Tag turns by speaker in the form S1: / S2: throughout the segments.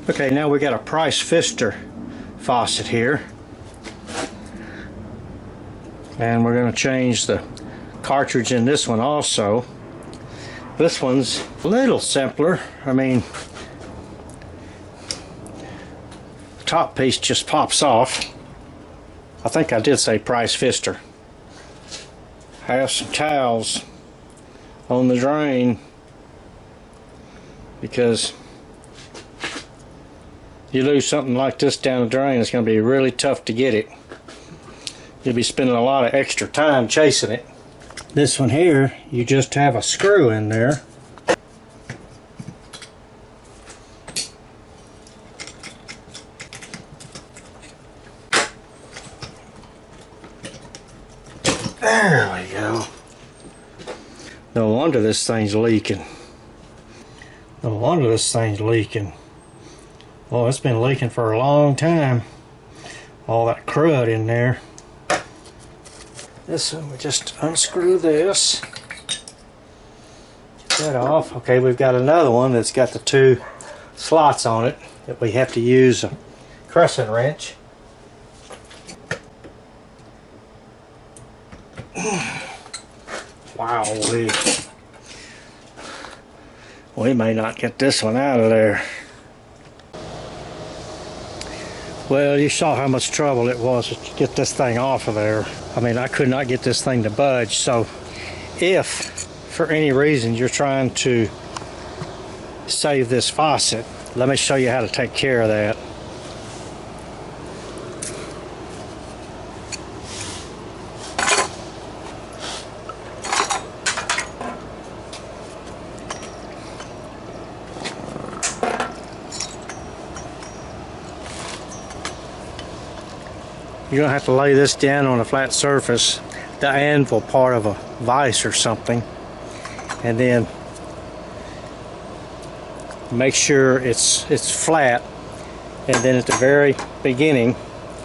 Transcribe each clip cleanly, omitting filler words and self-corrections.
S1: Okay, now we got a Pfister faucet here, and we're going to change the cartridge in this one also. This one's a little simpler. I mean, the top piece just pops off. I think I did say Pfister. Have some towels on the drain, because you lose something like this down the drain, it's going to be really tough to get it. You'll be spending a lot of extra time chasing it. This one here, you just have a screw in there. There we go. No wonder this thing's leaking. No wonder this thing's leaking. Well, it's been leaking for a long time. All that crud in there. This one, we just unscrew this. Get that off. Okay, we've got another one that's got the two slots on it that we have to use a crescent wrench. Wow, we may not get this one out of there. Well, you saw how much trouble it was to get this thing off of there. I mean, I could not get this thing to budge. So if for any reason you're trying to save this faucet, let me show you how to take care of that. You're going to have to lay this down on a flat surface, the anvil part of a vise or something, and then make sure it's flat. And then at the very beginning,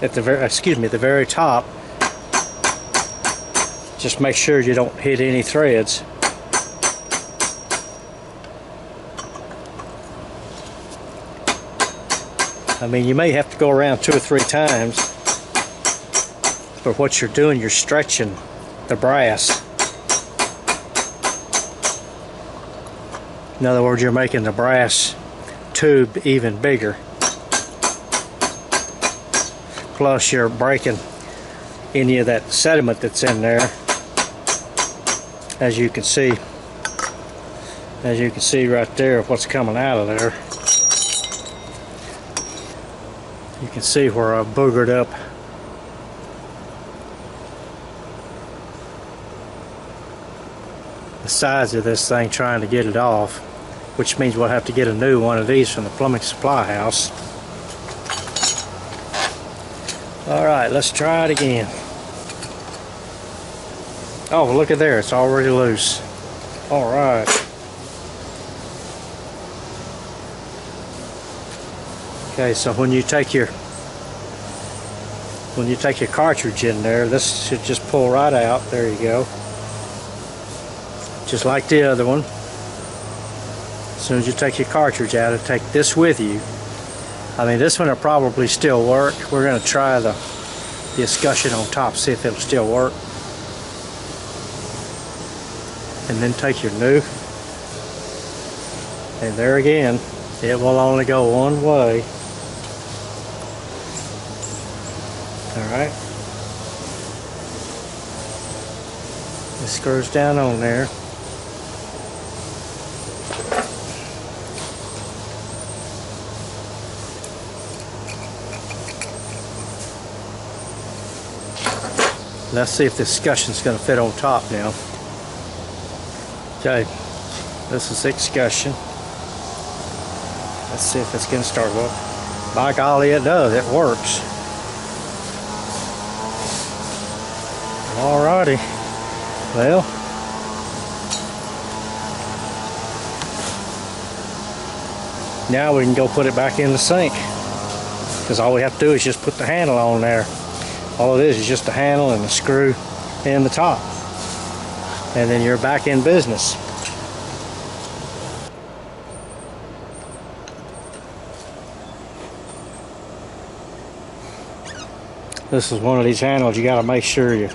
S1: at the very top, just make sure you don't hit any threads. I mean, you may have to go around 2 or 3 times. But what you're doing, you're stretching the brass. In other words, you're making the brass tube even bigger. Plus, you're breaking any of that sediment that's in there. As you can see right there of what's coming out of there. You can see where I boogered up the sides of this thing trying to get it off, which means we'll have to get a new one of these from the plumbing supply house. Alright, let's try it again. Oh, look at there, it's already loose. Alright. Okay, so when you take your cartridge in there, this should just pull right out. There you go. Just like the other one. As soon as you take your cartridge out, and take this with you. I mean, this one will probably still work. We're going to try the escutcheon on top, see if it'll still work. And then take your new. And there again, it will only go one way. Alright. It screws down on there. Let's see if the escutcheon's going to fit on top now. Okay, this is the escutcheon. Let's see if it's going to start working. By golly, it does. It works. Alrighty. Well, now we can go put it back in the sink, because all we have to do is just put the handle on there. All it is just a handle and a screw in the top, and then you're back in business. This is one of these handles you got to make sure you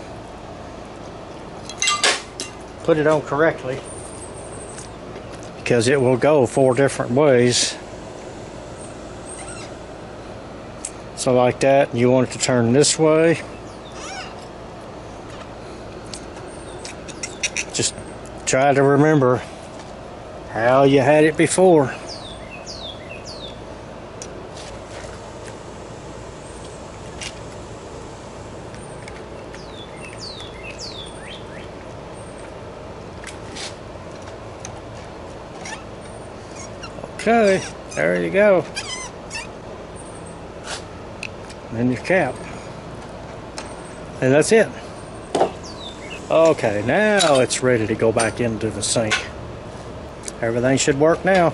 S1: put it on correctly, because it will go 4 different ways. So like that, you want it to turn this way. Just try to remember how you had it before. Okay, there you go. And your cap. And that's it. Okay, now it's ready to go back into the sink. Everything should work now.